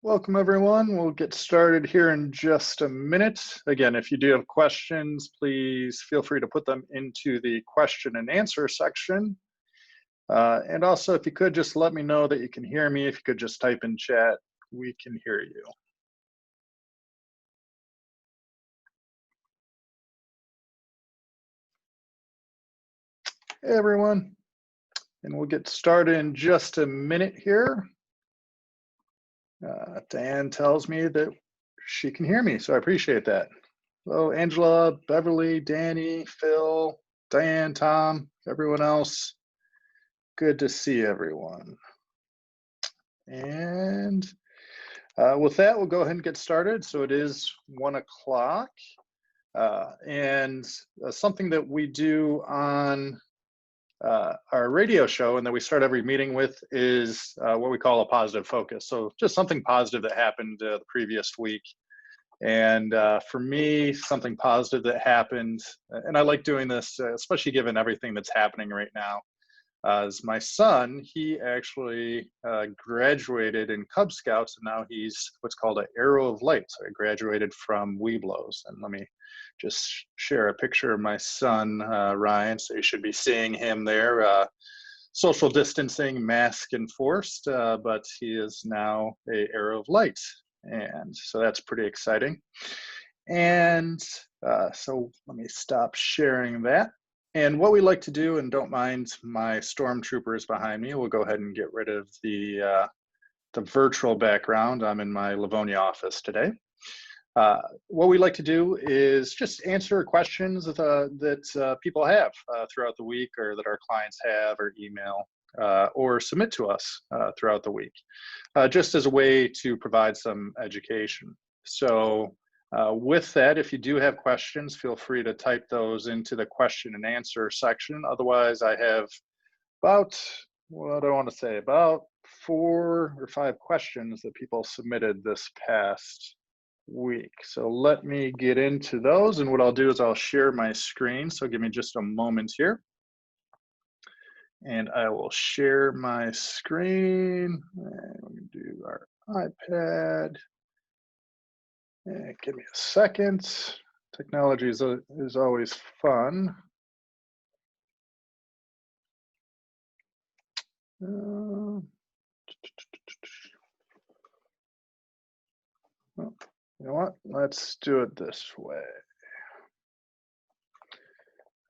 Welcome, everyone. We'll get started here in just a minute. Again, if you do have questions, please feel free to put them into the question and answer section. And also, if you could just let me know that you can hear me. If you could just type in chat, we can hear you. Hey, everyone. And we'll get started in just a minute here. Diane tells me that she can hear me, so I appreciate that. Hello, Angela, Beverly, Danny, Phil, Diane, Tom, everyone else. Good to see everyone. And with that, we'll go ahead and get started. So it is 1 o'clock. And something that we do on our radio show and that we start every meeting with is what we call a positive focus. So just something positive that happened the previous week. And for me, something positive that happened, and I like doing this, especially given everything that's happening right now, is my son, he actually graduated in Cub Scouts, and now he's what's called an Arrow of Light. So I graduated from Weeblos. And let me just share a picture of my son, Ryan. So you should be seeing him there. Social distancing, mask enforced, but he is now a Arrow of Light. And so that's pretty exciting. And so let me stop sharing that. And what we like to do, and don't mind my stormtroopers behind me, we'll go ahead and get rid of the virtual background. I'm in my Livonia office today. What we like to do is just answer questions that people have throughout the week, or that our clients have, or email, or submit to us throughout the week, just as a way to provide some education. So with that, if you do have questions, feel free to type those into the question and answer section. Otherwise, I have about 4 or 5 questions that people submitted this past week. So let me get into those. And what I'll do is I'll share my screen. So give me just a moment here. And I will share my screen. And we can do our iPad. And give me a second. Technology is always fun. Well, you know what? Let's do it this way.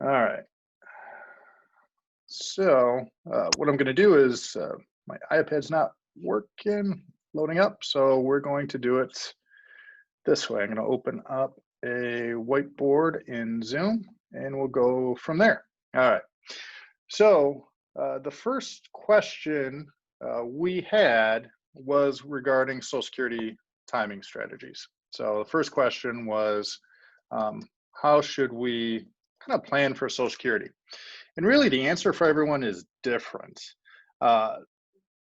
All right. So what I'm going to do is my iPad's not loading up. So we're going to do it this way. I'm going to open up a whiteboard in Zoom and we'll go from there. All right. So the first question we had was regarding Social Security timing strategies. So the first question was, how should we kind of plan for Social Security? And really the answer for everyone is different.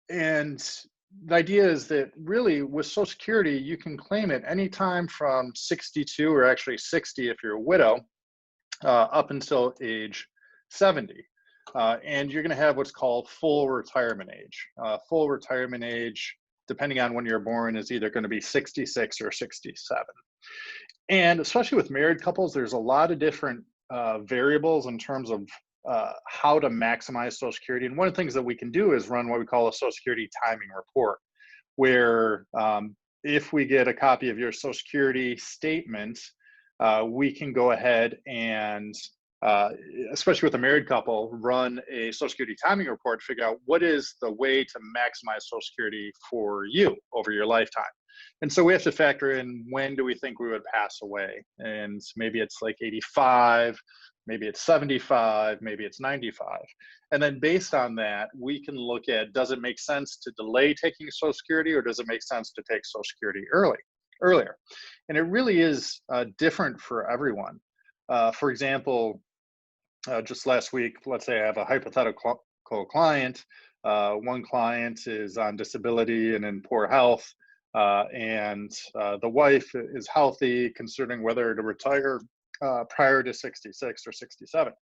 And the idea is that really with Social Security, you can claim it anytime from 62, or actually 60 if you're a widow, up until age 70. And you're going to have what's called full retirement age. Full retirement age, depending on when you're born, is either going to be 66 or 67. And especially with married couples, there's a lot of different variables in terms of how to maximize Social Security. And one of the things that we can do is run what we call a Social Security timing report, where if we get a copy of your Social Security statement, we can go ahead and, especially with a married couple, run a Social Security timing report to figure out what is the way to maximize Social Security for you over your lifetime. And so we have to factor in, when do we think we would pass away? And maybe it's like 85, maybe it's 75, maybe it's 95. And then based on that, we can look at, does it make sense to delay taking Social Security, or does it make sense to take Social Security earlier? And it really is different for everyone. For example, just last week, let's say I have a hypothetical client. One client is on disability and in poor health, and the wife is healthy, considering whether to retire prior to 66 or 67.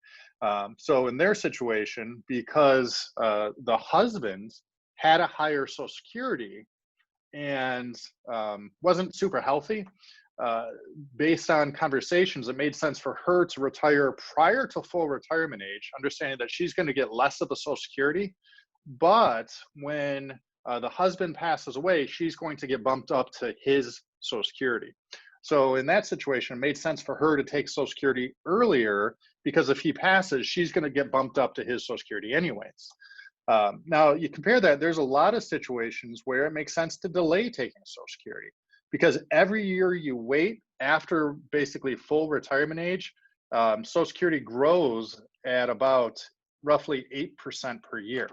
So in their situation, because the husband had a higher Social Security and wasn't super healthy. Uh, Based on conversations, it made sense for her to retire prior to full retirement age, understanding that she's going to get less of the Social Security. But when the husband passes away, she's going to get bumped up to his Social Security. So in that situation, it made sense for her to take Social Security earlier, because if he passes, she's going to get bumped up to his Social Security anyways. Now, you compare that, there's a lot of situations where it makes sense to delay taking Social Security, because every year you wait after basically full retirement age, Social Security grows at about roughly 8% per year.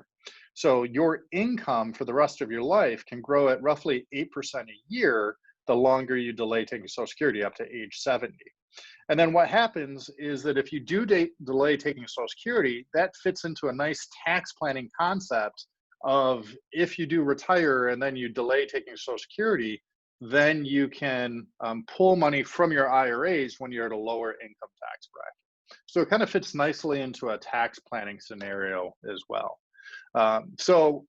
So your income for the rest of your life can grow at roughly 8% a year the longer you delay taking Social Security up to age 70. And then what happens is that if you do delay taking Social Security, that fits into a nice tax planning concept of, if you do retire and then you delay taking Social Security, then you can pull money from your IRAs when you're at a lower income tax bracket. So it kind of fits nicely into a tax planning scenario as well. So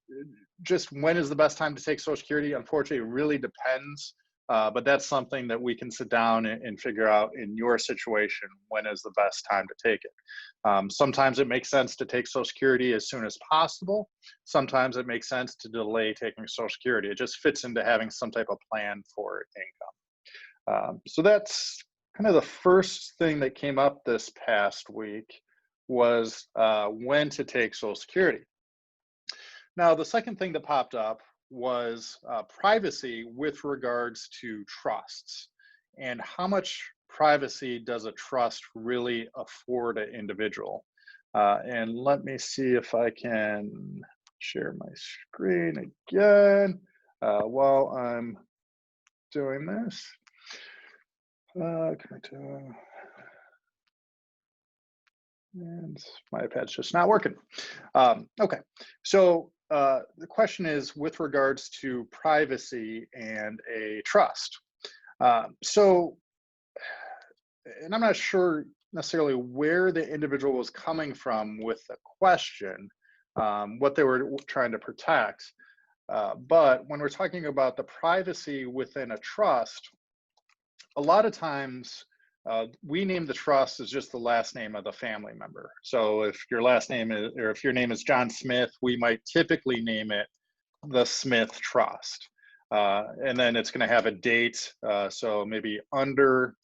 just when is the best time to take Social Security? Unfortunately, it really depends. But that's something that we can sit down and figure out in your situation, when is the best time to take it. Sometimes it makes sense to take Social Security as soon as possible. Sometimes it makes sense to delay taking Social Security. It just fits into having some type of plan for income. So that's kind of the first thing that came up this past week, was when to take Social Security. Now, the second thing that popped up was privacy with regards to trusts, and how much privacy does a trust really afford an individual. And let me see if I can share my screen again while I'm doing this. And my iPad's just not working. Okay, so the question is with regards to privacy and a trust. So, and I'm not sure necessarily where the individual was coming from with the question, what they were trying to protect. But when we're talking about the privacy within a trust, a lot of times we name the trust as just the last name of the family member. So if your last name is, or if your name is John Smith, we might typically name it the Smith Trust. And then it's going to have a date. So maybe under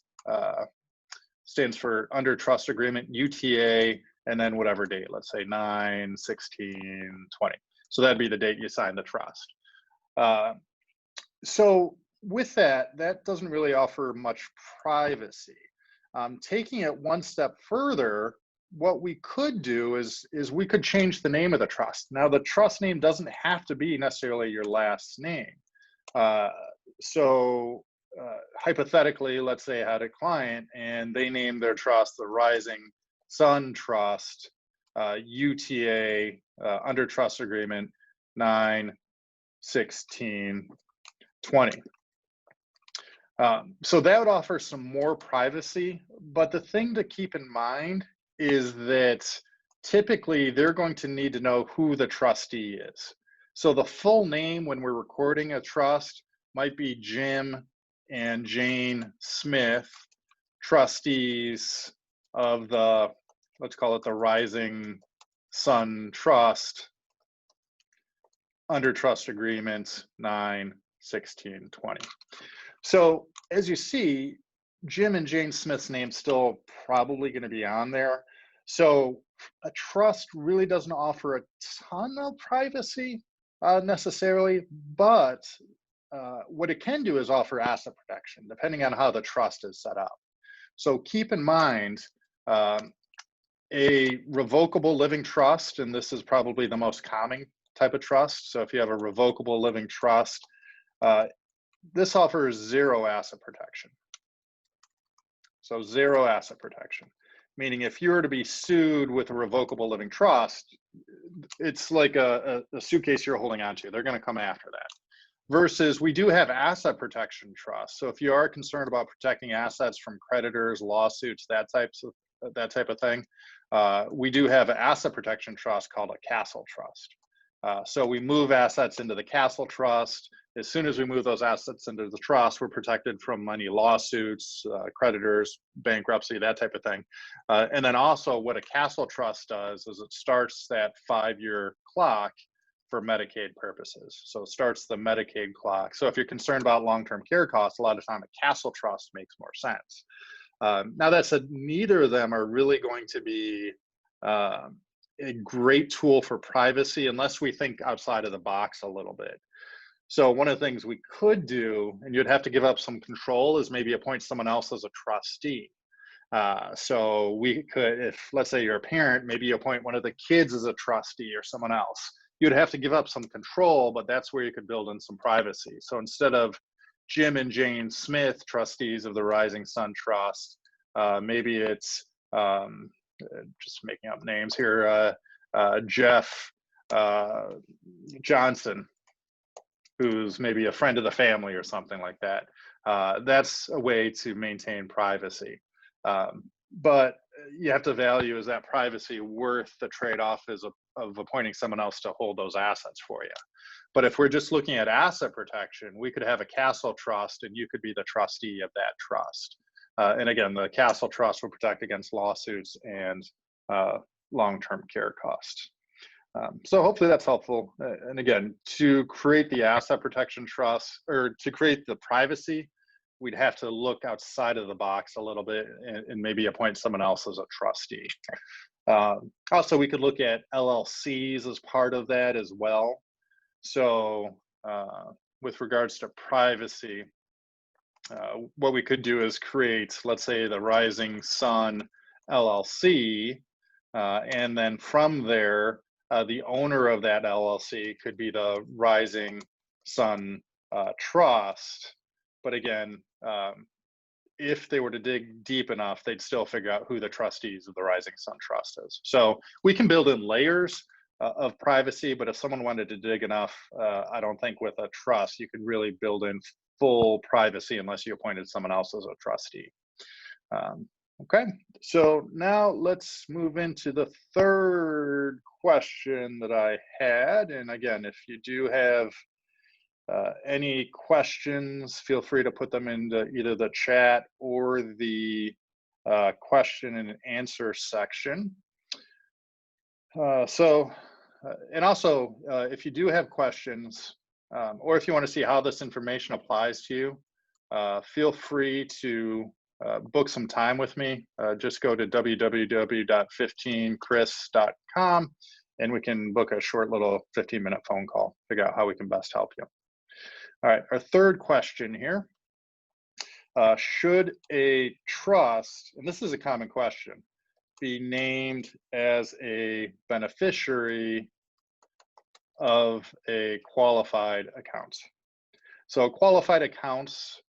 stands for under trust agreement, UTA, and then whatever date, let's say 9/16/20. So that'd be the date you sign the trust. So with that, that doesn't really offer much privacy. Taking it one step further, what we could do is we could change the name of the trust. Now, the trust name doesn't have to be necessarily your last name. Hypothetically, let's say I had a client and they named their trust the Rising Sun Trust, UTA, under trust agreement 9/16/20. So that would offer some more privacy, but the thing to keep in mind is that typically they're going to need to know who the trustee is. So the full name when we're recording a trust might be Jim and Jane Smith, trustees of the, let's call it the Rising Sun Trust, under trust agreement 9/16/20. So as you see, Jim and Jane Smith's name's still probably going to be on there. So a trust really doesn't offer a ton of privacy necessarily, but what it can do is offer asset protection, depending on how the trust is set up. So keep in mind, a revocable living trust, and this is probably the most common type of trust. So if you have a revocable living trust, this offers zero asset protection. So zero asset protection, meaning if you were to be sued with a revocable living trust, it's like a suitcase you're holding onto. They're going to come after that. Versus we do have asset protection trusts. So if you are concerned about protecting assets from creditors, lawsuits, that type of thing, we do have an asset protection trust called a castle trust. So we move assets into the castle trust. As soon as we move those assets into the trust, we're protected from any lawsuits, creditors, bankruptcy, that type of thing. And then also what a castle trust does is it starts that 5-year clock for Medicaid purposes. So it starts the Medicaid clock. So if you're concerned about long-term care costs, a lot of time a castle trust makes more sense. Now that said, neither of them are really going to be a great tool for privacy unless we think outside of the box a little bit. So one of the things we could do, and you'd have to give up some control, is maybe appoint someone else as a trustee. So we could, if let's say you're a parent, maybe you appoint one of the kids as a trustee or someone else. You'd have to give up some control, but that's where you could build in some privacy. So instead of Jim and Jane Smith, trustees of the Rising Sun Trust, maybe it's, just making up names here, Jeff Johnson, who's maybe a friend of the family or something like that. That's a way to maintain privacy. But you have to value, is that privacy worth the trade-off of appointing someone else to hold those assets for you? But if we're just looking at asset protection, we could have a castle trust and you could be the trustee of that trust. And again, the castle trust will protect against lawsuits and long-term care costs. So hopefully that's helpful. And again, to create the asset protection trust, or to create the privacy, we'd have to look outside of the box a little bit and maybe appoint someone else as a trustee. Also, we could look at LLCs as part of that as well. So with regards to privacy, what we could do is create, let's say, the Rising Sun LLC, and then from there, the owner of that LLC could be the Rising Sun Trust. But again, if they were to dig deep enough, they'd still figure out who the trustees of the Rising Sun Trust is. So we can build in layers of privacy, but if someone wanted to dig enough, I don't think with a trust you could really build in full privacy unless you appointed someone else as a trustee. Okay, so now let's move into the third question that I had. And again, if you do have any questions, feel free to put them into either the chat or the question and answer section. And also, if you do have questions, or if you want to see how this information applies to you, feel free to book some time with me. Just go to www.15chris.com and we can book a short little 15-minute phone call, figure out how we can best help you. All right, our third question here. Should a trust, and this is a common question, be named as a beneficiary of a qualified account? So qualified accounts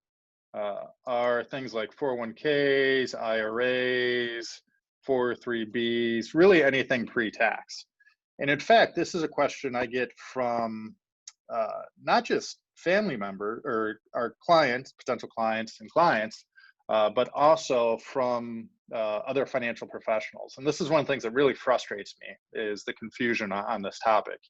are things like 401ks, IRAs, 403bs, really anything pre-tax. And in fact, this is a question I get from not just family members or our clients, potential clients and clients, but also from other financial professionals. And this is one of the things that really frustrates me, is the confusion on this topic.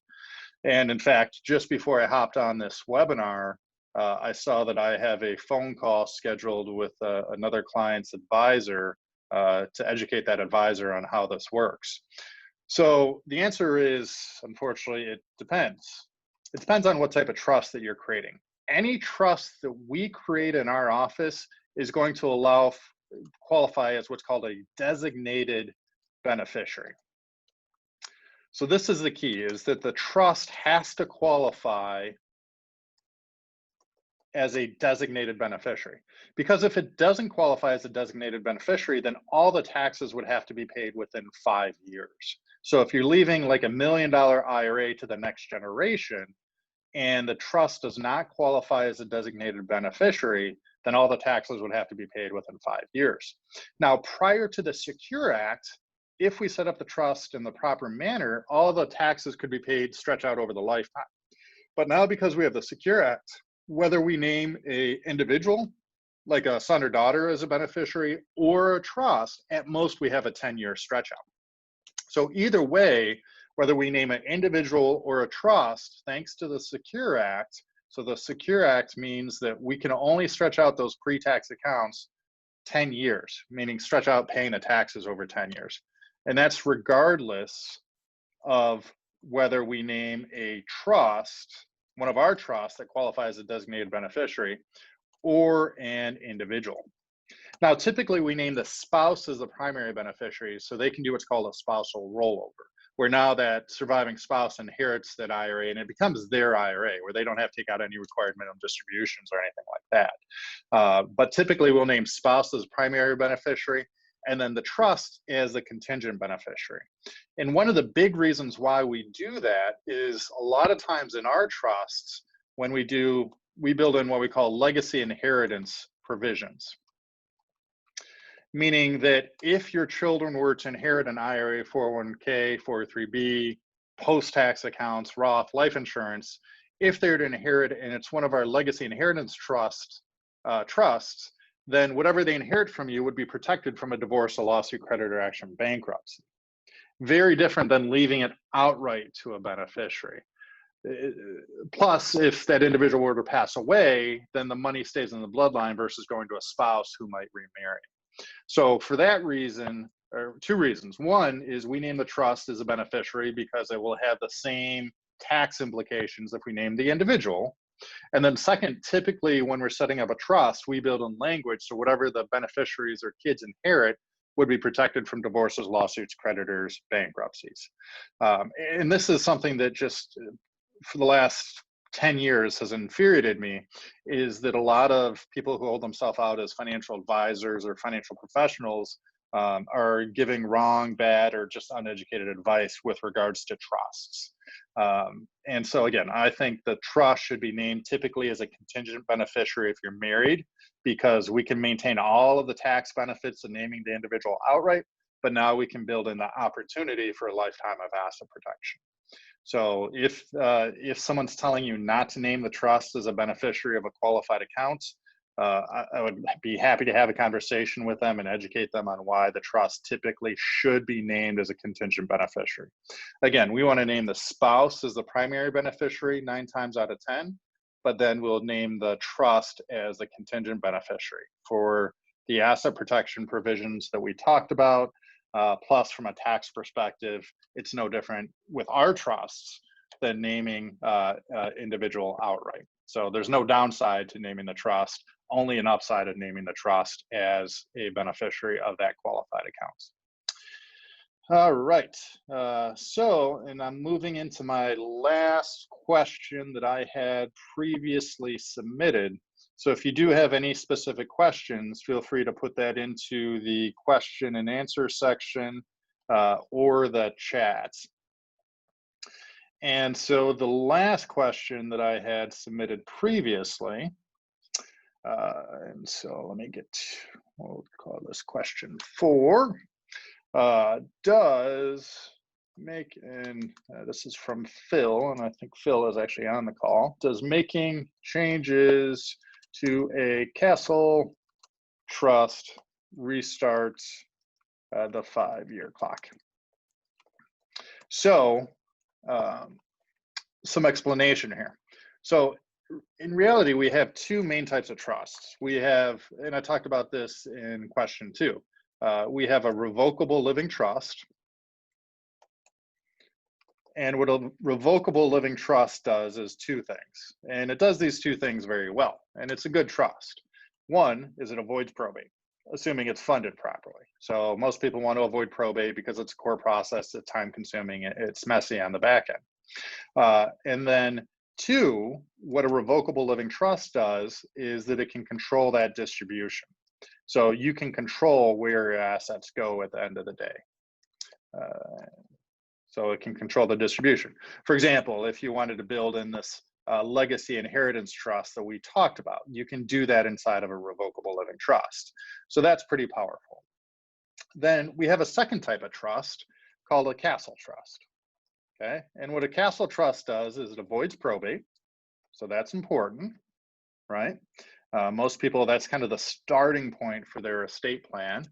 And in fact, just before I hopped on this webinar, I saw that I have a phone call scheduled with another client's advisor to educate that advisor on how this works. So the answer is, unfortunately, it depends. It depends on what type of trust that you're creating. Any trust that we create in our office is going to qualify as what's called a designated beneficiary. So this is the key, is that the trust has to qualify as a designated beneficiary. Because if it doesn't qualify as a designated beneficiary, then all the taxes would have to be paid within 5 years. So if you're leaving like $1 million IRA to the next generation, and the trust does not qualify as a designated beneficiary, then all the taxes would have to be paid within 5 years. Now, prior to the Secure Act, if we set up the trust in the proper manner, all the taxes could be paid, stretch out over the lifetime. But now, because we have the Secure Act, whether we name an individual, like a son or daughter as a beneficiary, or a trust, at most we have a 10-year stretch out. So either way, whether we name an individual or a trust, thanks to the Secure Act. So the Secure Act means that we can only stretch out those pre-tax accounts 10 years, meaning stretch out paying the taxes over 10 years. And that's regardless of whether we name a trust, one of our trusts that qualifies as a designated beneficiary, or an individual. Now, typically we name the spouse as the primary beneficiary so they can do what's called a spousal rollover, where now that surviving spouse inherits that IRA and it becomes their IRA, where they don't have to take out any required minimum distributions or anything like that. But typically we'll name spouse as primary beneficiary and then the trust as the contingent beneficiary. And one of the big reasons why we do that is a lot of times in our trusts, when we build in what we call legacy inheritance provisions. Meaning that if your children were to inherit an IRA, 401k, 403b, post-tax accounts, Roth, life insurance, if they're to inherit and it's one of our legacy inheritance trusts, then whatever they inherit from you would be protected from a divorce, a lawsuit, creditor action, bankruptcy. Very different than leaving it outright to a beneficiary. Plus, if that individual were to pass away, then the money stays in the bloodline versus going to a spouse who might remarry. So for that reason, or two reasons. One is we name the trust as a beneficiary because it will have the same tax implications if we name the individual. And then second, typically when we're setting up a trust, we build in language so whatever the beneficiaries or kids inherit would be protected from divorces, lawsuits, creditors, bankruptcies. And this is something that just for the last 10 years has infuriated me, is that a lot of people who hold themselves out as financial advisors or financial professionals are giving wrong, bad, or just uneducated advice with regards to trusts. And so again, I think the trust should be named typically as a contingent beneficiary if you're married, because we can maintain all of the tax benefits of naming the individual outright, but now we can build in the opportunity for a lifetime of asset protection. So if someone's telling you not to name the trust as a beneficiary of a qualified account, I would be happy to have a conversation with them and educate them on why the trust typically should be named as a contingent beneficiary. Again, we want to name the spouse as the primary beneficiary 9 times out of 10, but then we'll name the trust as the contingent beneficiary for the asset protection provisions that we talked about. Plus, from a tax perspective, it's no different with our trusts than naming individual outright. So there's no downside to naming the trust, only an upside of naming the trust as a beneficiary of that qualified account. All right, and I'm moving into my last question that I had previously submitted. So if you do have any specific questions, feel free to put that into the question and answer section or the chat. And so the last question that I had submitted previously, and so let me get, we'll call this question 4, does make, and this is from Phil, and I think Phil is actually on the call, does making changes to a castle trust restart the 5-year clock? So some explanation here. So in reality, we have 2 main types of trusts. We have, and I talked about this in question 2, we have a revocable living trust. And what a revocable living trust does is 2 things. And it does these 2 things very well. And it's a good trust. One is it avoids probate, assuming it's funded properly. So most people want to avoid probate because it's a core process, it's time consuming, it's messy on the back end. And then 2, what a revocable living trust does is that it can control that distribution. So you can control where your assets go at the end of the day. So it can control the distribution. For example, if you wanted to build in this legacy inheritance trust that we talked about, you can do that inside of a revocable living trust. So that's pretty powerful. Then we have a second type of trust called a castle trust. Okay, and what a castle trust does is it avoids probate. So that's important, right? Most people, that's kind of the starting point for their estate plan.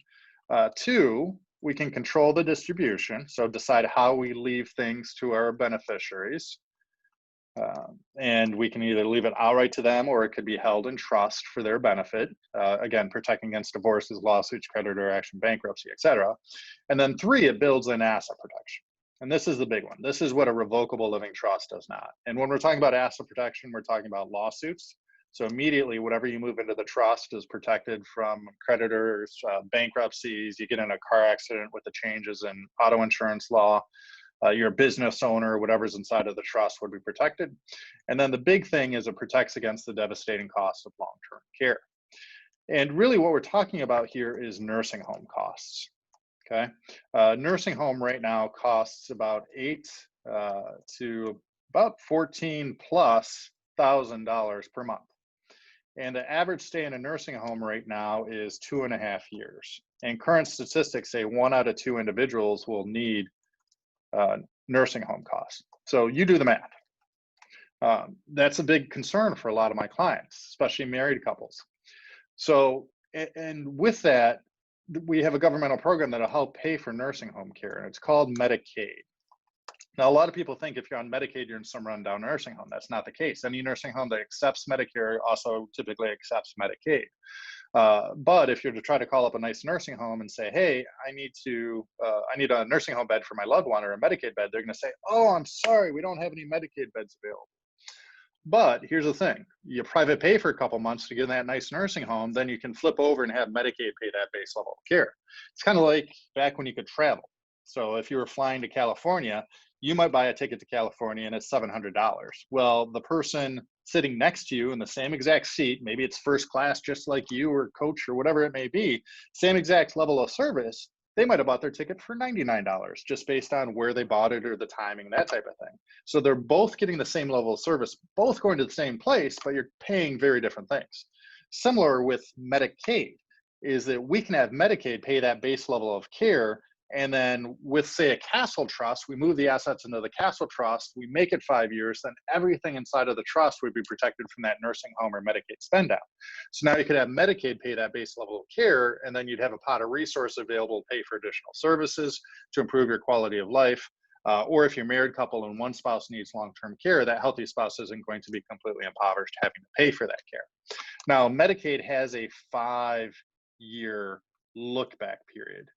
2, we can control the distribution, so decide how we leave things to our beneficiaries. And we can either leave it outright to them, or it could be held in trust for their benefit. Again, protecting against divorces, lawsuits, creditor action, bankruptcy, etc. And then 3, it builds in asset protection. And this is the big one. This is what a revocable living trust does not. And when we're talking about asset protection, we're talking about lawsuits. So immediately, whatever you move into the trust is protected from creditors, bankruptcies. You get in a car accident with the changes in auto insurance law. You're a business owner, whatever's inside of the trust would be protected. And then the big thing is it protects against the devastating costs of long-term care. And really what we're talking about here is nursing home costs. Okay, nursing home right now costs about $8,000 to about $14,000+ per month. And the average stay in a nursing home right now is 2.5 years. And current statistics say 1 out of 2 individuals will need nursing home costs. So you do the math. That's a big concern for a lot of my clients, especially married couples. So, and with that, we have a governmental program that'll help pay for nursing home care, and it's called Medicaid. Now, a lot of people think if you're on Medicaid, you're in some rundown nursing home. That's not the case. Any nursing home that accepts Medicare also typically accepts Medicaid. But if you're to try to call up a nice nursing home and say, hey, I need a nursing home bed for my loved one, or a Medicaid bed, they're going to say, oh, I'm sorry, we don't have any Medicaid beds available. But here's the thing, you private pay for a couple months to get in that nice nursing home, then you can flip over and have Medicaid pay that base level of care. It's kind of like back when you could travel. So if you were flying to California, you might buy a ticket to California and it's $700. Well, the person sitting next to you in the same exact seat, maybe it's first class just like you, or coach, or whatever it may be, same exact level of service, they might have bought their ticket for $99 just based on where they bought it or the timing, that type of thing. So they're both getting the same level of service, both going to the same place, but you're paying very different things. Similar with Medicaid is that we can have Medicaid pay that base level of care. And then with, say, a castle trust, we move the assets into the castle trust, we make it 5 years, then everything inside of the trust would be protected from that nursing home or Medicaid spend down. So now you could have Medicaid pay that base level of care, and then you'd have a pot of resources available to pay for additional services to improve your quality of life. Or if you're a married couple and one spouse needs long-term care, that healthy spouse isn't going to be completely impoverished having to pay for that care. Now, Medicaid has a 5-year look-back period,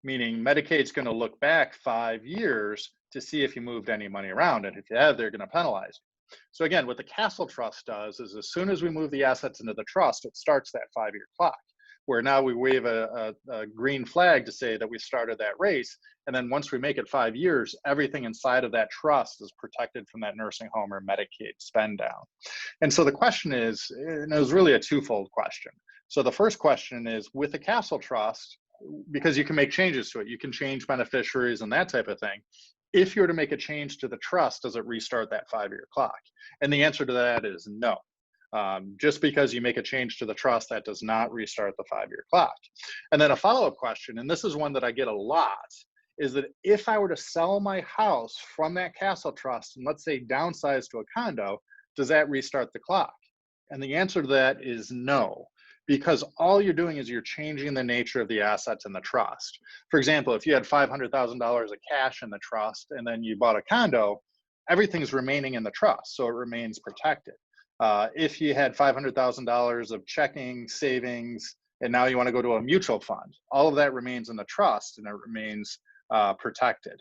meaning Medicaid's going to look back 5 years to see if you moved any money around. And if you have, they're going to penalize you. So again, what the Castle Trust does is as soon as we move the assets into the trust, it starts that 5-year clock, where now we wave a green flag to say that we started that race. And then once we make it 5 years, everything inside of that trust is protected from that nursing home or Medicaid spend down. And so the question is, and it was really a twofold question. So the first question is, with the Castle Trust, because you can make changes to it, you can change beneficiaries and that type of thing. If you were to make a change to the trust, does it restart that 5-year clock? And the answer to that is no. Just because you make a change to the trust, that does not restart the 5-year clock. And then a follow-up question, and this is one that I get a lot, is that if I were to sell my house from that Castle Trust and let's say downsize to a condo, does that restart the clock? And the answer to that is no, because all you're doing is you're changing the nature of the assets in the trust. For example, if you had $500,000 of cash in the trust and then you bought a condo, everything's remaining in the trust, so it remains protected. If you had $500,000 of checking, savings, and now you want to go to a mutual fund, all of that remains in the trust and it remains protected.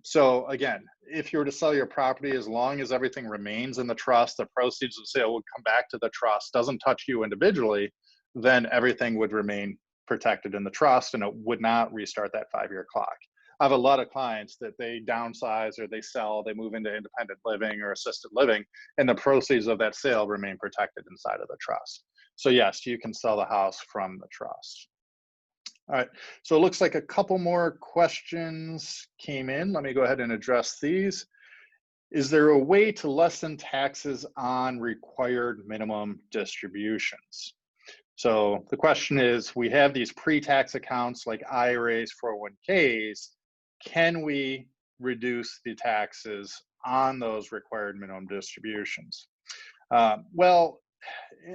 So again, if you were to sell your property, as long as everything remains in the trust, the proceeds of the sale would come back to the trust, doesn't touch you individually, then everything would remain protected in the trust and it would not restart that 5-year clock. I have a lot of clients that they downsize or they sell, they move into independent living or assisted living, and the proceeds of that sale remain protected inside of the trust. So yes, you can sell the house from the trust. All right, so it looks like a couple more questions came in. Let me go ahead and address these. Is there a way to lessen taxes on required minimum distributions? So the question is, we have these pre-tax accounts like IRAs, 401ks. Can we reduce the taxes on those required minimum distributions? Well,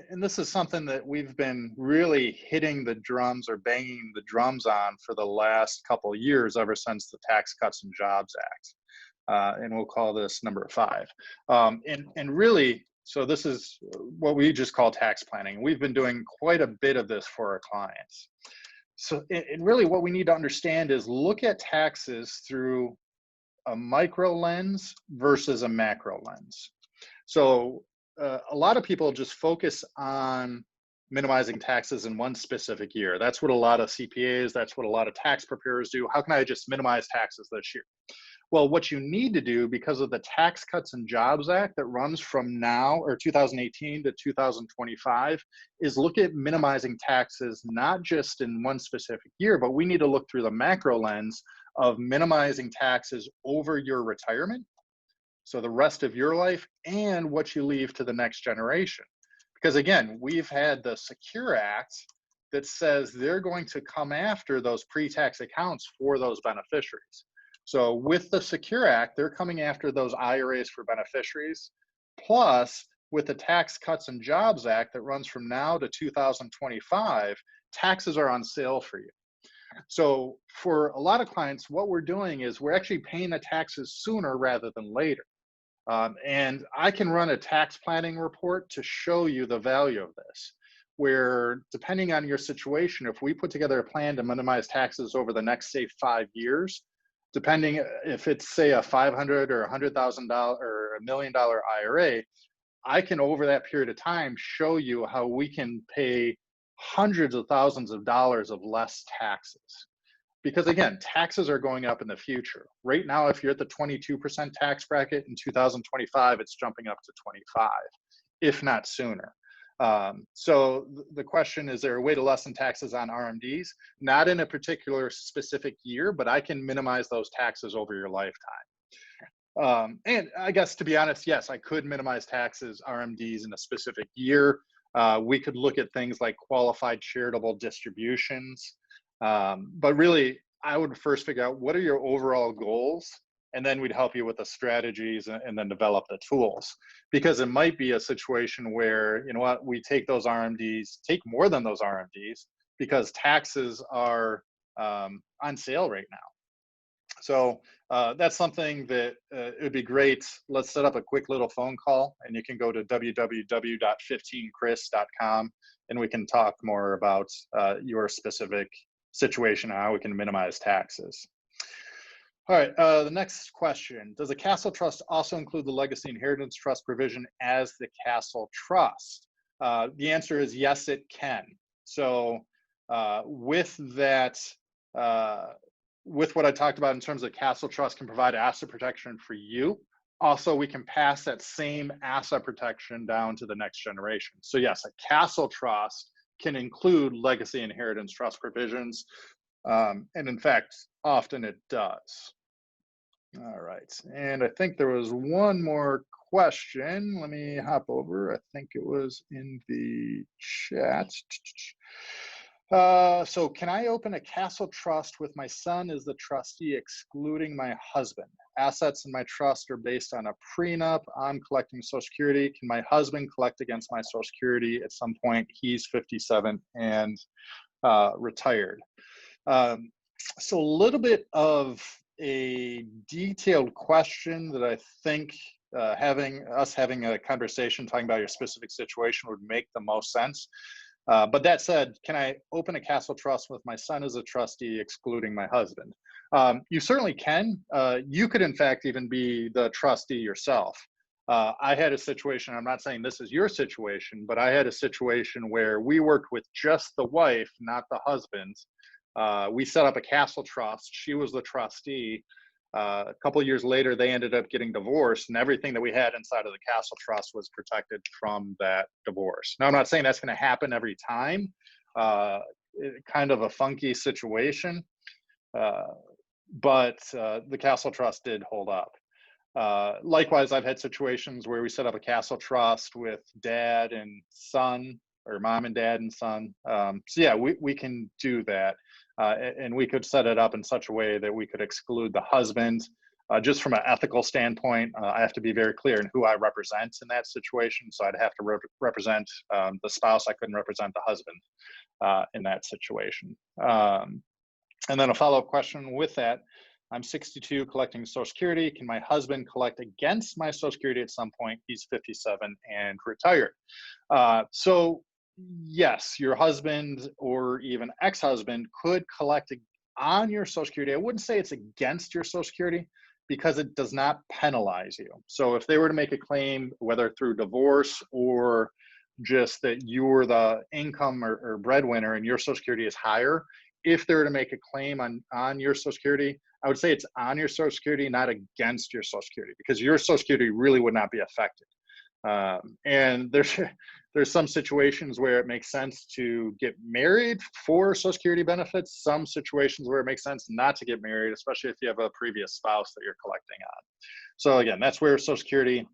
and this is something that we've been really hitting the drums or banging the drums on for the last couple of years, ever since the Tax Cuts and Jobs Act. And we'll call this number 5. And really, so this is what we just call tax planning. We've been doing quite a bit of this for our clients. So, and really what we need to understand is look at taxes through a micro lens versus a macro lens. So a lot of people just focus on minimizing taxes in one specific year. That's what a lot of CPAs, that's what a lot of tax preparers do. How can I just minimize taxes this year? Well, what you need to do, because of the Tax Cuts and Jobs Act that runs from now, or 2018 to 2025, is look at minimizing taxes, not just in one specific year, but we need to look through the macro lens of minimizing taxes over your retirement, so the rest of your life, and what you leave to the next generation. Because again, we've had the Secure Act that says they're going to come after those pre-tax accounts for those beneficiaries. So with the Secure Act, they're coming after those IRAs for beneficiaries. Plus, with the Tax Cuts and Jobs Act that runs from now to 2025, taxes are on sale for you. So for a lot of clients, what we're doing is we're actually paying the taxes sooner rather than later. And I can run a tax planning report to show you the value of this, where depending on your situation, if we put together a plan to minimize taxes over the next, say, 5 years, depending if it's, say, a $500 or $100,000 or $1 million IRA, I can, over that period of time, show you how we can pay hundreds of thousands of dollars of less taxes. Because again, taxes are going up in the future. Right now, if you're at the 22% tax bracket, in 2025, it's jumping up to 25, if not sooner. So the question is, there a way to lessen taxes on RMDs? Not in a particular specific year, but I can minimize those taxes over your lifetime. And I guess, to be honest, yes, I could minimize taxes, RMDs, in a specific year. We could look at things like qualified charitable distributions. But really, I would first figure out what are your overall goals, and then we'd help you with the strategies and then develop the tools. Because it might be a situation where, you know what, we take those RMDs, take more than those RMDs, because taxes are on sale right now. So that's something that it would be great. Let's set up a quick little phone call, and you can go to www.15chris.com, and we can talk more about your specific situation and how we can minimize taxes. All right, the next question. Does a castle trust also include the legacy inheritance trust provision as the castle trust? The answer is yes, it can. So with that, with what I talked about in terms of castle trust can provide asset protection for you, also we can pass that same asset protection down to the next generation. So yes, a castle trust can include legacy inheritance trust provisions. And in fact, often it does. All right, and I think there was one more question. Let me hop over. I think it was in the chat. So can I open a castle trust with my son as the trustee, excluding my husband? Assets in my trust are based on a prenup. I'm collecting Social Security. Can my husband collect against my Social Security at some point? He's 57 and retired. So a little bit of a detailed question that I think having a conversation talking about your specific situation would make the most sense. But that said, can I open a castle trust with my son as a trustee, excluding my husband? You certainly can. You could, in fact, even be the trustee yourself. I had a situation, I'm not saying this is your situation, but I had a situation where we worked with just the wife, not the husband. We set up a castle trust. She was the trustee. A couple of years later, they ended up getting divorced, and everything that we had inside of the castle trust was protected from that divorce. Now, I'm not saying that's going to happen every time. Kind of a funky situation, but the castle trust did hold up. Likewise, I've had situations where we set up a castle trust with dad and son, or mom and dad and son. So yeah, we can do that. And we could set it up in such a way that we could exclude the husband. Just from an ethical standpoint, I have to be very clear in who I represent in that situation. So I'd have to represent the spouse. I couldn't represent the husband in that situation. And then a follow-up question with that: I'm 62, collecting Social Security. Can my husband collect against my Social Security at some point? He's 57 and retired. So yes, your husband or even ex-husband could collect on your Social Security. I wouldn't say it's against your Social Security because it does not penalize you. So if they were to make a claim, whether through divorce or just that you're the income or breadwinner and your Social Security is higher, if they were to make a claim on your Social Security, I would say it's on your Social Security, not against your Social Security, because your Social Security really would not be affected. And there's some situations where it makes sense to get married for Social Security benefits. Some situations where it makes sense not to get married, especially if you have a previous spouse that you're collecting on. So again, that's where Social Security,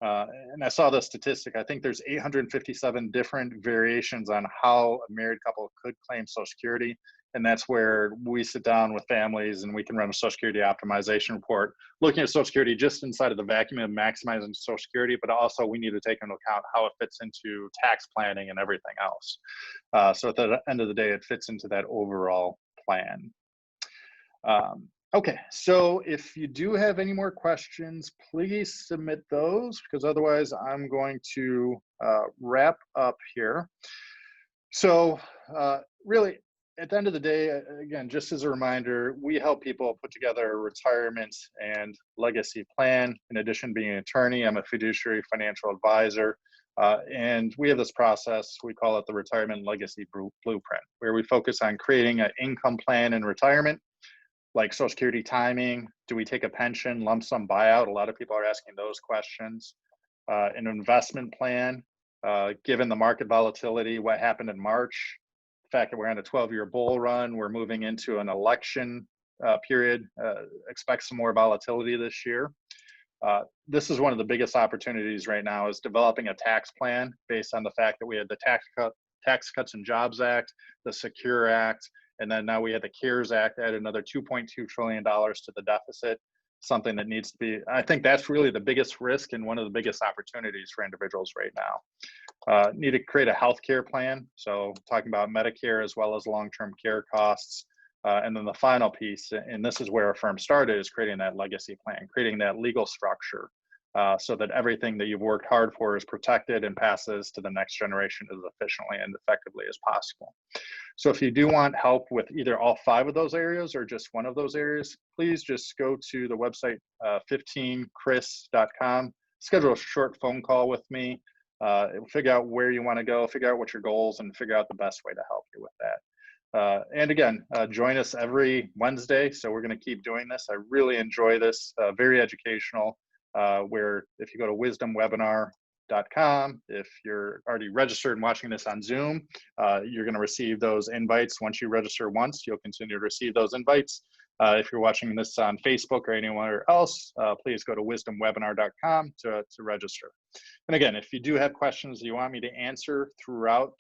and I saw the statistic, I think there's 857 different variations on how a married couple could claim Social Security. And that's where we sit down with families and we can run a Social Security optimization report, looking at Social Security just inside of the vacuum of maximizing Social Security, but also we need to take into account how it fits into tax planning and everything else. So at the end of the day, it fits into that overall plan. Okay, so if you do have any more questions, please submit those, because otherwise I'm going to wrap up here. So really, at the end of the day, again, just as a reminder, we help people put together a retirement and legacy plan. In addition to being an attorney, I'm a fiduciary financial advisor. And we have this process, we call it the Retirement Legacy Blueprint, where we focus on creating an income plan in retirement, like Social Security timing. Do we take a pension, lump sum buyout? A lot of people are asking those questions. An investment plan, given the market volatility, what happened in March, the fact that we're on a 12-year bull run, we're moving into an election period, expect some more volatility this year. This is one of the biggest opportunities right now, is developing a tax plan based on the fact that we had the Tax Cuts and Jobs Act, the Secure Act, and then now we had the CARES Act, add another $2.2 trillion to the deficit, something that needs to be, I think that's really the biggest risk and one of the biggest opportunities for individuals right now. Need to create a healthcare plan. So talking about Medicare as well as long-term care costs. And then the final piece, and this is where our firm started, is creating that legacy plan, creating that legal structure so that everything that you've worked hard for is protected and passes to the next generation as efficiently and effectively as possible. So if you do want help with either all 5 of those areas or just one of those areas, please just go to the website 15chris.com, schedule a short phone call with me, figure out where you want to go, figure out what your goals, and figure out the best way to help you with that. And again, join us every Wednesday. So we're going to keep doing this. I really enjoy this, very educational, where if you go to wisdomwebinar.com, if you're already registered and watching this on Zoom, you're going to receive those invites. Once you register once, you'll continue to receive those invites. If you're watching this on Facebook or anywhere else, please go to wisdomwebinar.com to register. And again, if you do have questions you want me to answer throughout,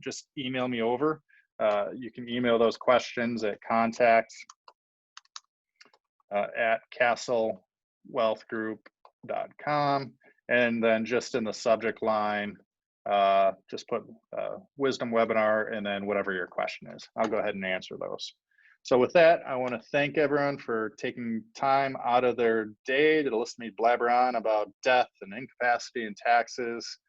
just email me over. You can email those questions at contact @castlewealthgroup.com. And then just in the subject line, just put wisdom webinar and then whatever your question is. I'll go ahead and answer those. So with that, I want to thank everyone for taking time out of their day to listen to me blabber on about death and incapacity and taxes.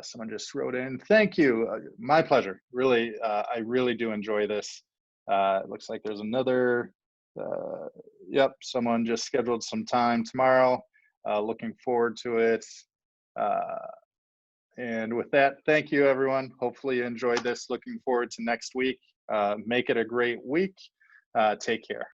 Someone just wrote in, thank you. My pleasure. Really, I really do enjoy this. It looks like there's another, yep, someone just scheduled some time tomorrow. Looking forward to it. And with that, thank you, everyone. Hopefully you enjoyed this. Looking forward to next week. Make it a great week. Take care.